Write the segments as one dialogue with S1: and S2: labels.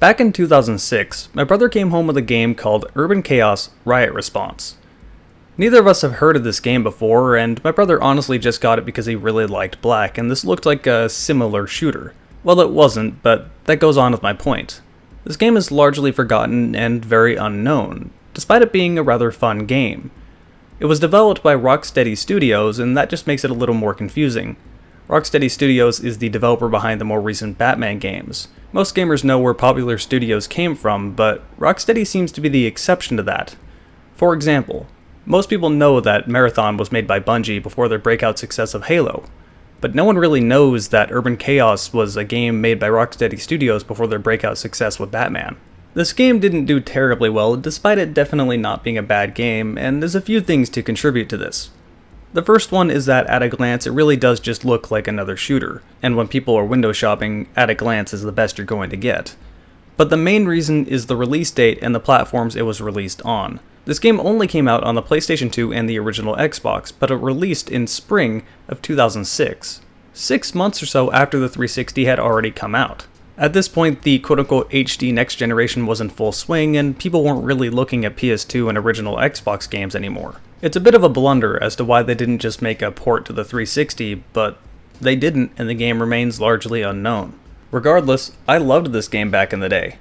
S1: Back in 2006, my brother came home with a game called Urban Chaos Riot Response. Neither of us have heard of this game before, and my brother honestly just got it because he really liked Black, and this looked like a similar shooter. Well, it wasn't, but that goes on with my point. This game is largely forgotten and very unknown, despite it being a rather fun game. It was developed by Rocksteady Studios, and that just makes it a little more confusing. Rocksteady Studios is the developer behind the more recent Batman games. Most gamers know where popular studios came from, but Rocksteady seems to be the exception to that. For example, most people know that Marathon was made by Bungie before their breakout success of Halo, but no one really knows that Urban Chaos was a game made by Rocksteady Studios before their breakout success with Batman. This game didn't do terribly well, despite it definitely not being a bad game, and there's a few things to contribute to this. The first one is that at a glance it really does just look like another shooter, and when people are window shopping, at a glance is the best you're going to get. But the main reason is the release date and the platforms it was released on. This game only came out on the PlayStation 2 and the original Xbox, but it released in spring of 2006, 6 months or so after the 360 had already come out. At this point, the quote-unquote HD next generation was in full swing, and people weren't really looking at PS2 and original Xbox games anymore. It's a bit of a blunder as to why they didn't just make a port to the 360, but they didn't, and the game remains largely unknown. Regardless, I loved this game back in the day.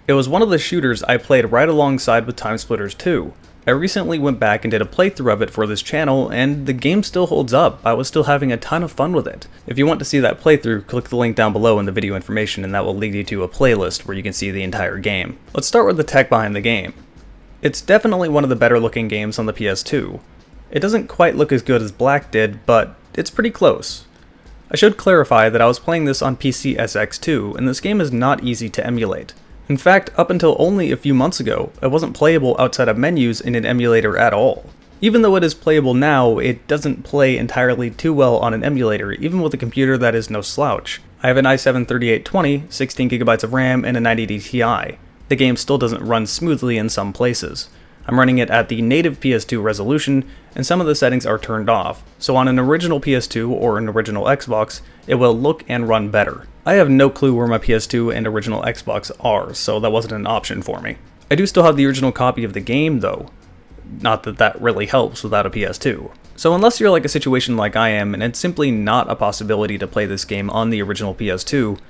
S1: It was one of the shooters I played right alongside with Timesplitters 2. I recently went back and did a playthrough of it for this channel, and the game still holds up. I was still having a ton of fun with it. If you want to see that playthrough, click the link down below in the video information and that will lead you to a playlist where you can see the entire game. Let's start with the tech behind the game. It's definitely one of the better looking games on the PS2. It doesn't quite look as good as Black did, but it's pretty close. I should clarify that I was playing this on PCSX2, and this game is not easy to emulate. In fact, up until only a few months ago, it wasn't playable outside of menus in an emulator at all. Even though it is playable now, it doesn't play entirely too well on an emulator, even with a computer that is no slouch. I have an i7-3820, 16GB of RAM, and a 9080 Ti. The game still doesn't run smoothly in some places. I'm running it at the native PS2 resolution, and some of the settings are turned off, so on an original PS2 or an original Xbox, it will look and run better. I have no clue where my PS2 and original Xbox are, so that wasn't an option for me. I do still have the original copy of the game though, not that that really helps without a PS2. So unless you're like a situation like I am, and it's simply not a possibility to play this game on the original PS2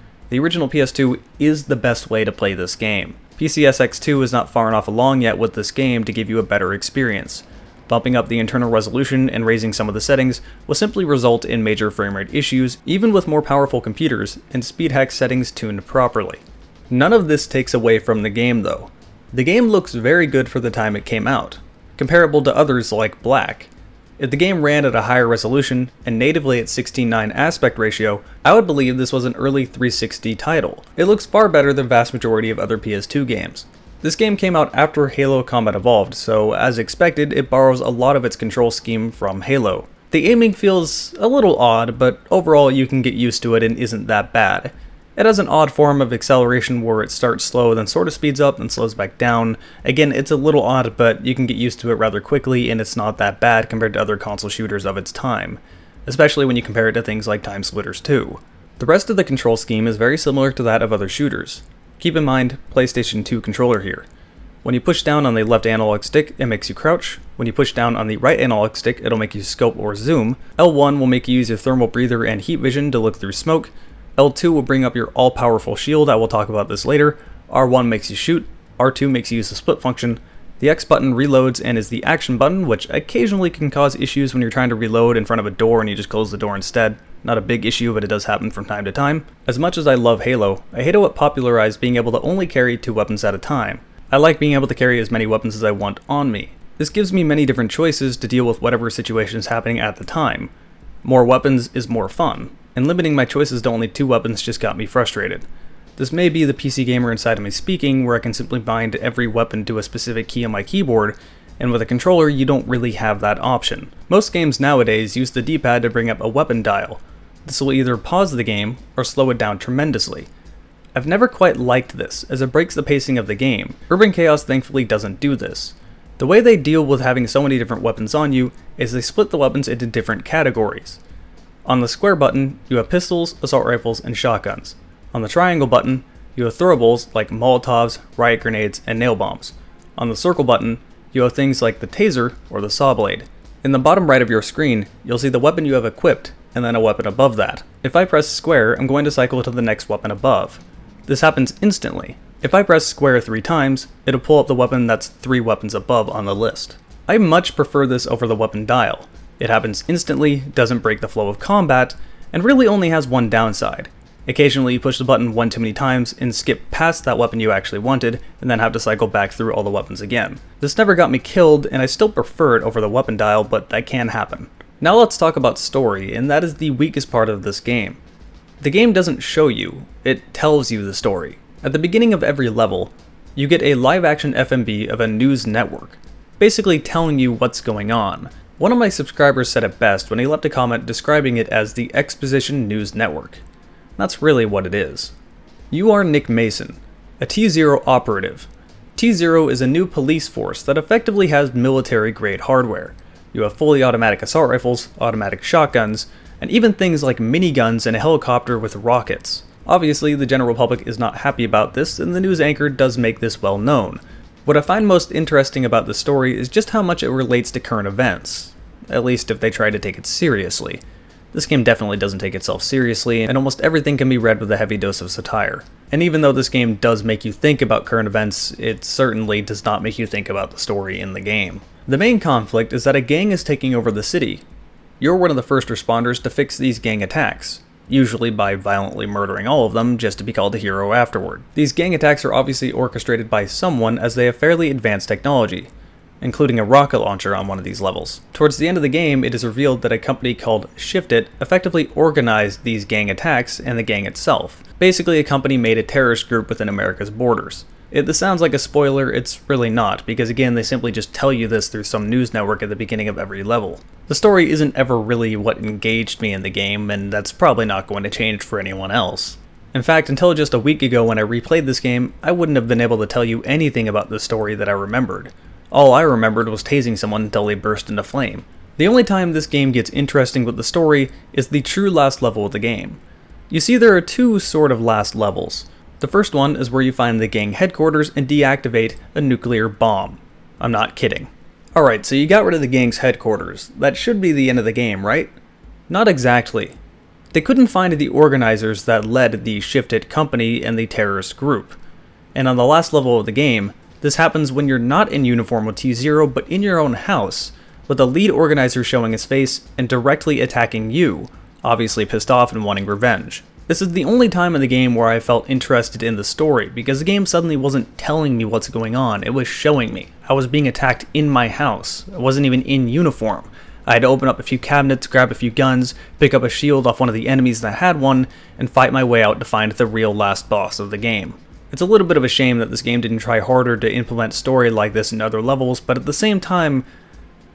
S1: is the best way to play this game. PCSX2 is not far enough along yet with this game to give you a better experience. Bumping up the internal resolution and raising some of the settings will simply result in major framerate issues, even with more powerful computers and speed hack settings tuned properly. None of this takes away from the game though. The game looks very good for the time it came out, comparable to others like Black. If the game ran at a higher resolution and natively at 16:9 aspect ratio, I would believe this was an early 360 title. It looks far better than the vast majority of other PS2 games. This game came out after Halo Combat Evolved, so as expected, it borrows a lot of its control scheme from Halo. The aiming feels a little odd, but overall you can get used to it and isn't that bad. It has an odd form of acceleration where it starts slow, then sort of speeds up, then slows back down. Again, it's a little odd, but you can get used to it rather quickly, and it's not that bad compared to other console shooters of its time, especially when you compare it to things like Timesplitters 2. The rest of the control scheme is very similar to that of other shooters. Keep in mind, PlayStation 2 controller here. When you push down on the left analog stick, it makes you crouch. When you push down on the right analog stick, it'll make you scope or zoom. L1 will make you use your thermal breather and heat vision to look through smoke. L2 will bring up your all-powerful shield, I will talk about this later. R1 makes you shoot. R2 makes you use the split function. The X button reloads and is the action button, which occasionally can cause issues when you're trying to reload in front of a door and you just close the door instead. Not a big issue, but it does happen from time to time. As much as I love Halo, I hate how it popularized being able to only carry 2 weapons at a time. I like being able to carry as many weapons as I want on me. This gives me many different choices to deal with whatever situation is happening at the time. More weapons is more fun, and limiting my choices to only 2 weapons just got me frustrated. This may be the PC gamer inside of me speaking, where I can simply bind every weapon to a specific key on my keyboard, and with a controller you don't really have that option. Most games nowadays use the D-pad to bring up a weapon dial. This will either pause the game or slow it down tremendously. I've never quite liked this, as it breaks the pacing of the game. Urban Chaos thankfully doesn't do this. The way they deal with having so many different weapons on you is they split the weapons into different categories. On the square button, you have pistols, assault rifles, and shotguns. On the triangle button, you have throwables like Molotovs, riot grenades, and nail bombs. On the circle button, you have things like the taser or the saw blade. In the bottom right of your screen, you'll see the weapon you have equipped, and then a weapon above that. If I press square, I'm going to cycle to the next weapon above. This happens instantly. If I press square 3 times, it'll pull up the weapon that's 3 weapons above on the list. I much prefer this over the weapon dial. It happens instantly, doesn't break the flow of combat, and really only has one downside. Occasionally you push the button one too many times and skip past that weapon you actually wanted, and then have to cycle back through all the weapons again. This never got me killed, and I still prefer it over the weapon dial, but that can happen. Now let's talk about story, and that is the weakest part of this game. The game doesn't show you, it tells you the story. At the beginning of every level, you get a live-action FMV of a news network, basically telling you what's going on. One of my subscribers said it best when he left a comment describing it as the Exposition News Network. That's really what it is. You are Nick Mason, a T-0 operative. T-0 is a new police force that effectively has military-grade hardware. You have fully automatic assault rifles, automatic shotguns, and even things like miniguns and a helicopter with rockets. Obviously, the general public is not happy about this, and the news anchor does make this well known. What I find most interesting about the story is just how much it relates to current events, at least if they try to take it seriously. This game definitely doesn't take itself seriously, and almost everything can be read with a heavy dose of satire. And even though this game does make you think about current events, it certainly does not make you think about the story in the game. The main conflict is that a gang is taking over the city. You're one of the first responders to fix these gang attacks, usually by violently murdering all of them just to be called a hero afterward. These gang attacks are obviously orchestrated by someone as they have fairly advanced technology, including a rocket launcher on one of these levels. Towards the end of the game, it is revealed that a company called Shifted effectively organized these gang attacks and the gang itself. Basically, a company made a terrorist group within America's borders. This sounds like a spoiler, it's really not, because again, they simply just tell you this through some news network at the beginning of every level. The story isn't ever really what engaged me in the game, and that's probably not going to change for anyone else. In fact, until just a week ago when I replayed this game, I wouldn't have been able to tell you anything about the story that I remembered. All I remembered was tasing someone until they burst into flame. The only time this game gets interesting with the story is the true last level of the game. You see, there are two sort of last levels. The first one is where you find the gang headquarters and deactivate a nuclear bomb. I'm not kidding. Alright, so you got rid of the gang's headquarters. That should be the end of the game, right? Not exactly. They couldn't find the organizers that led the Shifted company and the terrorist group. And on the last level of the game, this happens when you're not in uniform with T-0, but in your own house, with the lead organizer showing his face and directly attacking you, obviously pissed off and wanting revenge. This is the only time in the game where I felt interested in the story, because the game suddenly wasn't telling me what's going on, it was showing me. I was being attacked in my house. I wasn't even in uniform. I had to open up a few cabinets, grab a few guns, pick up a shield off one of the enemies that had one, and fight my way out to find the real last boss of the game. It's a little bit of a shame that this game didn't try harder to implement story like this in other levels, but at the same time,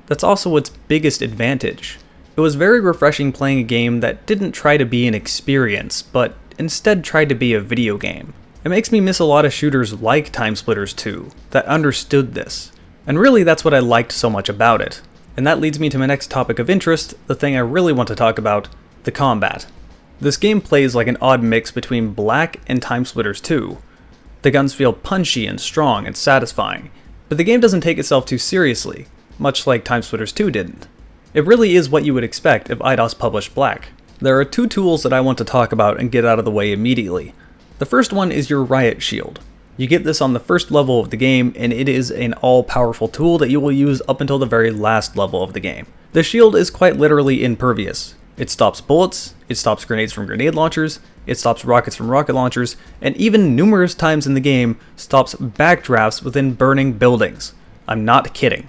S1: that's also its biggest advantage. It was very refreshing playing a game that didn't try to be an experience, but instead tried to be a video game. It makes me miss a lot of shooters like Timesplitters 2 that understood this, and really that's what I liked so much about it. And that leads me to my next topic of interest, the thing I really want to talk about, the combat. This game plays like an odd mix between Black and Timesplitters 2. The guns feel punchy and strong and satisfying, but the game doesn't take itself too seriously, much like Timesplitters 2 didn't. It really is what you would expect if IDOS published Black. There are two tools that I want to talk about and get out of the way immediately. The first one is your Riot Shield. You get this on the first level of the game, and it is an all-powerful tool that you will use up until the very last level of the game. The shield is quite literally impervious. It stops bullets, it stops grenades from grenade launchers, it stops rockets from rocket launchers, and even numerous times in the game stops backdrafts within burning buildings. I'm not kidding.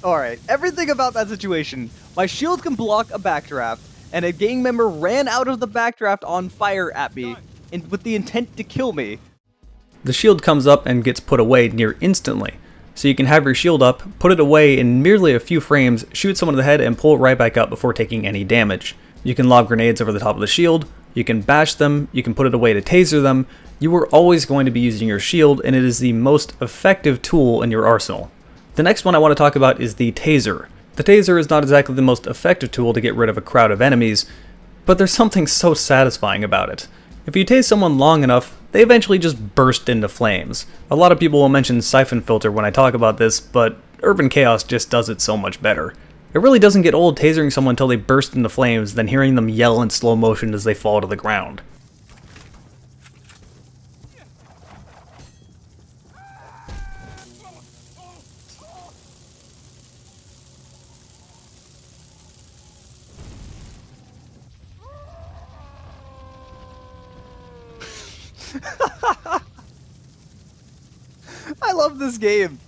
S2: Alright, everything about that situation. My shield can block a backdraft, and a gang member ran out of the backdraft on fire at me, and with the intent to kill me.
S1: The shield comes up and gets put away near instantly, so you can have your shield up, put it away in merely a few frames, shoot someone in the head, and pull it right back up before taking any damage. You can lob grenades over the top of the shield, you can bash them, you can put it away to taser them. You are always going to be using your shield, and it is the most effective tool in your arsenal. The next one I want to talk about is the taser. The taser is not exactly the most effective tool to get rid of a crowd of enemies, but there's something so satisfying about it. If you tase someone long enough, they eventually just burst into flames. A lot of people will mention Siphon Filter when I talk about this, but Urban Chaos just does it so much better. It really doesn't get old tasering someone until they burst into flames, then hearing them yell in slow motion as they fall to the ground.
S2: I love this game.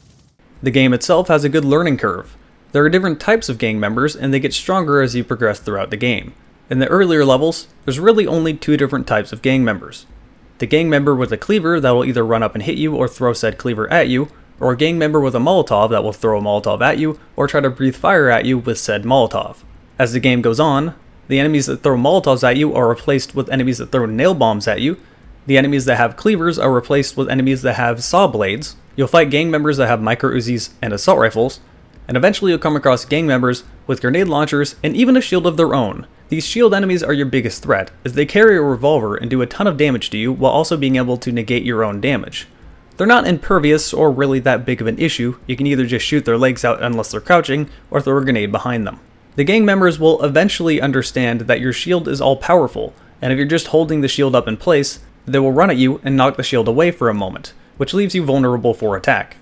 S1: The game itself has a good learning curve. There are different types of gang members, and they get stronger as you progress throughout the game. In the earlier levels, there's really only two different types of gang members. The gang member with a cleaver that will either run up and hit you or throw said cleaver at you, or a gang member with a Molotov that will throw a Molotov at you or try to breathe fire at you with said Molotov. As the game goes on, the enemies that throw Molotovs at you are replaced with enemies that throw nail bombs at you. The enemies that have cleavers are replaced with enemies that have saw blades. You'll fight gang members that have micro Uzis and assault rifles, and eventually you'll come across gang members with grenade launchers and even a shield of their own. These shield enemies are your biggest threat, as they carry a revolver and do a ton of damage to you while also being able to negate your own damage. They're not impervious or really that big of an issue. You can either just shoot their legs out unless they're crouching, or throw a grenade behind them. The gang members will eventually understand that your shield is all powerful, and if you're just holding the shield up in place, they will run at you and knock the shield away for a moment, which leaves you vulnerable for attack.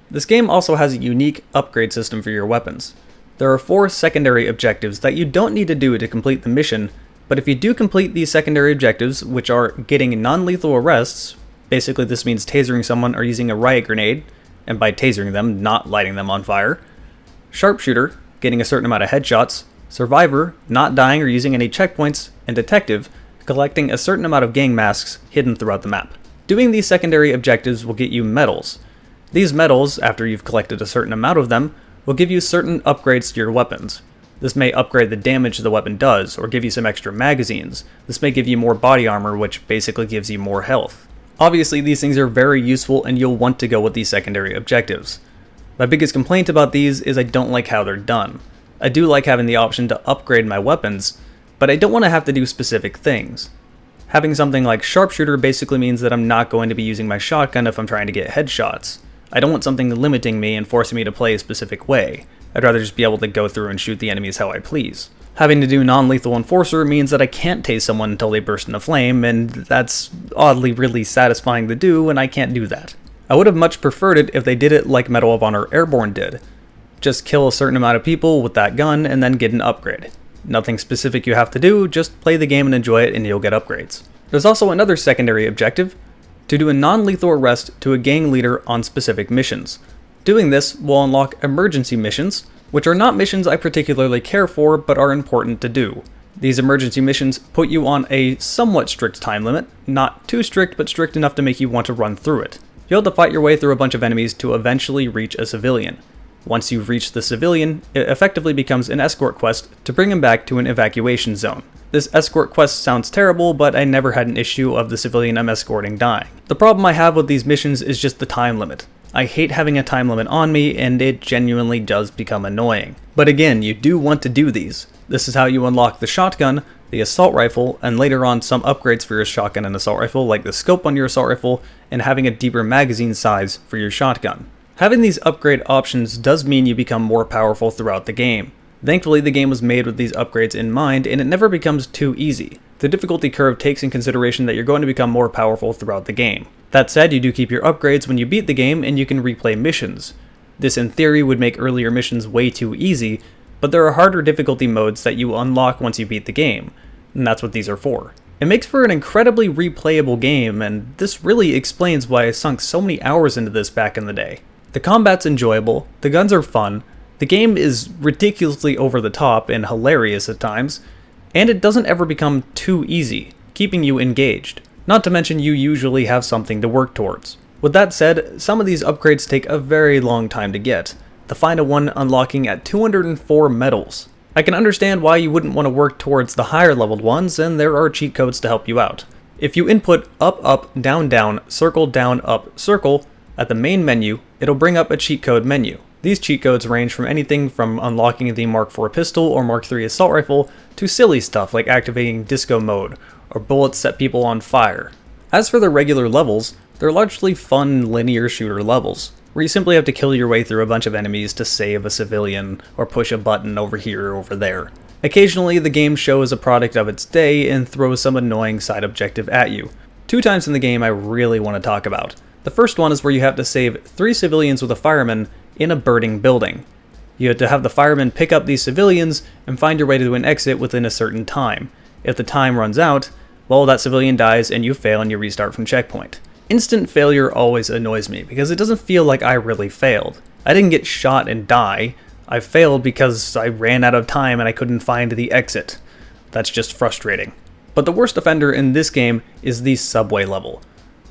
S1: This game also has a unique upgrade system for your weapons. There are 4 secondary objectives that you don't need to do to complete the mission, but if you do complete these secondary objectives, which are getting non-lethal arrests, basically this means tasering someone or using a riot grenade, and by tasering them, not lighting them on fire, sharpshooter, getting a certain amount of headshots, survivor, not dying or using any checkpoints, and detective, collecting a certain amount of gang masks hidden throughout the map. Doing these secondary objectives will get you medals. These medals, after you've collected a certain amount of them, will give you certain upgrades to your weapons. This may upgrade the damage the weapon does, or give you some extra magazines. This may give you more body armor, which basically gives you more health. Obviously, these things are very useful and you'll want to go with these secondary objectives. My biggest complaint about these is I don't like how they're done. I do like having the option to upgrade my weapons, but I don't want to have to do specific things. Having something like sharpshooter basically means that I'm not going to be using my shotgun if I'm trying to get headshots. I don't want something limiting me and forcing me to play a specific way. I'd rather just be able to go through and shoot the enemies how I please. Having to do non-lethal enforcer means that I can't tase someone until they burst into flame, and that's oddly really satisfying to do, and I can't do that. I would have much preferred it if they did it like Medal of Honor Airborne did. Just kill a certain amount of people with that gun and then get an upgrade. Nothing specific you have to do, just play the game and enjoy it and you'll get upgrades. There's also another secondary objective, to do a non-lethal arrest to a gang leader on specific missions. Doing this will unlock emergency missions, which are not missions I particularly care for but are important to do. These emergency missions put you on a somewhat strict time limit, not too strict but strict enough to make you want to run through it. You'll have to fight your way through a bunch of enemies to eventually reach a civilian. Once you've reached the civilian, it effectively becomes an escort quest to bring him back to an evacuation zone. This escort quest sounds terrible, but I never had an issue of the civilian I'm escorting dying. The problem I have with these missions is just the time limit. I hate having a time limit on me, and it genuinely does become annoying. But again, you do want to do these. This is how you unlock the shotgun, the assault rifle, and later on some upgrades for your shotgun and assault rifle, like the scope on your assault rifle, and having a deeper magazine size for your shotgun. Having these upgrade options does mean you become more powerful throughout the game. Thankfully, the game was made with these upgrades in mind, and it never becomes too easy. The difficulty curve takes in consideration that you're going to become more powerful throughout the game. That said, you do keep your upgrades when you beat the game, and you can replay missions. This in theory would make earlier missions way too easy, but there are harder difficulty modes that you unlock once you beat the game, and that's what these are for. It makes for an incredibly replayable game, and this really explains why I sunk so many hours into this back in the day. The combat's enjoyable, the guns are fun, the game is ridiculously over the top and hilarious at times, and it doesn't ever become too easy, keeping you engaged. Not to mention you usually have something to work towards. With that said, some of these upgrades take a very long time to get, the final one unlocking at 204 medals. I can understand why you wouldn't want to work towards the higher leveled ones, and there are cheat codes to help you out. If you input up up down down circle down up circle at the main menu, it'll bring up a cheat code menu. These cheat codes range from anything from unlocking the Mark IV pistol or Mark III assault rifle to silly stuff like activating disco mode or bullets set people on fire. As for the regular levels, they're largely fun linear shooter levels, where you simply have to kill your way through a bunch of enemies to save a civilian or push a button over here or over there. Occasionally, the game shows a product of its day and throws some annoying side objective at you. 2 times in the game I really want to talk about. The first one is where you have to save 3 civilians with a fireman in a burning building. You have to have the fireman pick up these civilians and find your way to an exit within a certain time. If the time runs out, well, that civilian dies and you fail and you restart from checkpoint. Instant failure always annoys me because it doesn't feel like I really failed. I didn't get shot and die. I failed because I ran out of time and I couldn't find the exit. That's just frustrating. But the worst offender in this game is the subway level.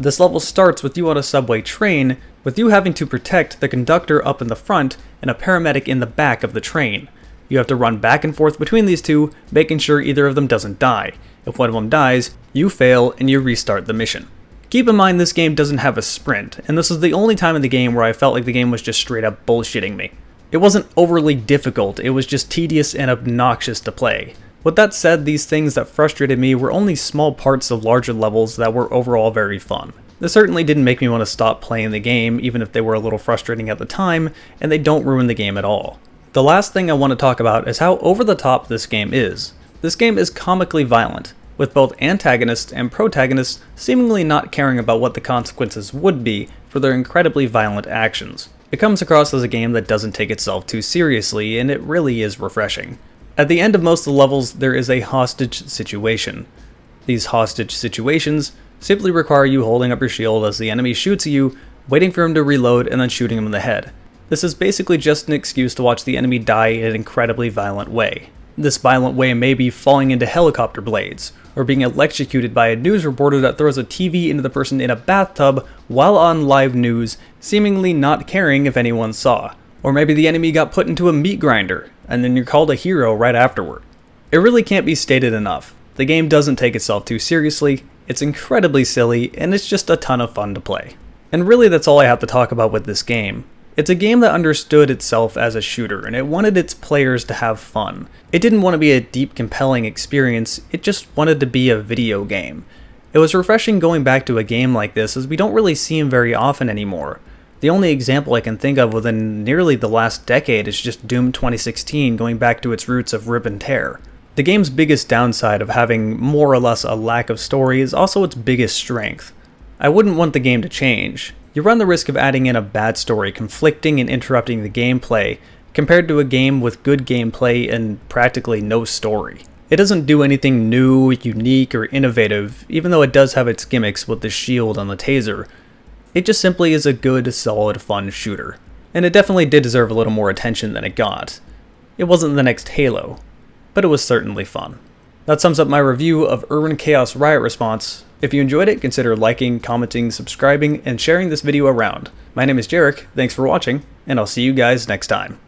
S1: This level starts with you on a subway train, with you having to protect the conductor up in the front and a paramedic in the back of the train. You have to run back and forth between these two, making sure either of them doesn't die. If one of them dies, you fail and you restart the mission. Keep in mind this game doesn't have a sprint, and this is the only time in the game where I felt like the game was just straight up bullshitting me. It wasn't overly difficult, it was just tedious and obnoxious to play. With that said, these things that frustrated me were only small parts of larger levels that were overall very fun. This certainly didn't make me want to stop playing the game, even if they were a little frustrating at the time, and they don't ruin the game at all. The last thing I want to talk about is how over the top this game is. This game is comically violent, with both antagonists and protagonists seemingly not caring about what the consequences would be for their incredibly violent actions. It comes across as a game that doesn't take itself too seriously, and it really is refreshing. At the end of most of the levels, there is a hostage situation. These hostage situations simply require you holding up your shield as the enemy shoots at you, waiting for him to reload, and then shooting him in the head. This is basically just an excuse to watch the enemy die in an incredibly violent way. This violent way may be falling into helicopter blades, or being electrocuted by a news reporter that throws a TV into the person in a bathtub while on live news, seemingly not caring if anyone saw. Or maybe the enemy got put into a meat grinder, and then you're called a hero right afterward. It really can't be stated enough. The game doesn't take itself too seriously, it's incredibly silly, and it's just a ton of fun to play. And really that's all I have to talk about with this game. It's a game that understood itself as a shooter, and it wanted its players to have fun. It didn't want to be a deep, compelling experience, it just wanted to be a video game. It was refreshing going back to a game like this, as we don't really see them very often anymore. The only example I can think of within nearly the last decade is just Doom 2016, going back to its roots of rip and tear. The game's biggest downside of having more or less a lack of story is also its biggest strength. I wouldn't want the game to change. You run the risk of adding in a bad story, conflicting and interrupting the gameplay, compared to a game with good gameplay and practically no story. It doesn't do anything new, unique, or innovative, even though it does have its gimmicks with the shield and the taser. It just simply is a good, solid, fun shooter. And it definitely did deserve a little more attention than it got. It wasn't the next Halo, but it was certainly fun. That sums up my review of Urban Chaos Riot Response. If you enjoyed it, consider liking, commenting, subscribing, and sharing this video around. My name is Jarek, thanks for watching, and I'll see you guys next time.